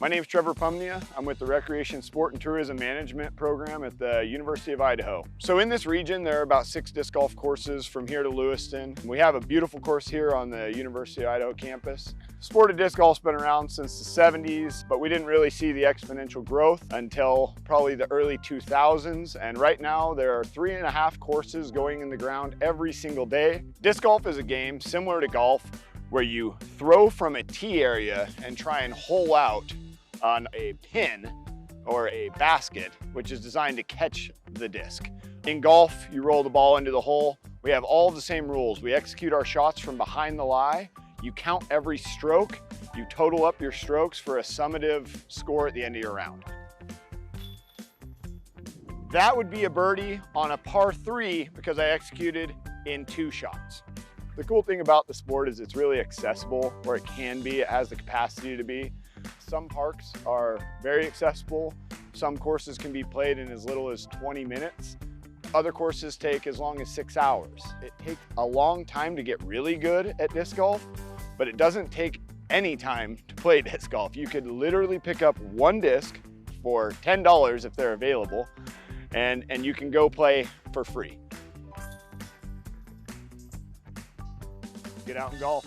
My name is Trevor Pumnea. I'm with the Recreation, Sport, and Tourism Management program at the University of Idaho. So in this region, there are about 6 disc golf courses from here to Lewiston. We have a beautiful course here on the University of Idaho campus. The sport of disc golf's been around since the 70s, but we didn't really see the exponential growth until probably the early 2000s. And right now, there are 3.5 courses going in the ground every single day. Disc golf is a game similar to golf, where you throw from a tee area and try and hole out on a pin or a basket, which is designed to catch the disc. In golf, you roll the ball into the hole. We have all the same rules. We execute our shots from behind the lie. You count every stroke. You total up your strokes for a summative score at the end of your round. That would be a birdie on a par 3 because I executed in 2 shots. The cool thing about the sport is it's really accessible, or it can be. It has the capacity to be. Some parks are very accessible. Some courses can be played in as little as 20 minutes. Other courses take as long as 6 hours. It takes a long time to get really good at disc golf, but it doesn't take any time to play disc golf. You could literally pick up one disc for $10 if they're available, and you can go play for free. Get out and golf.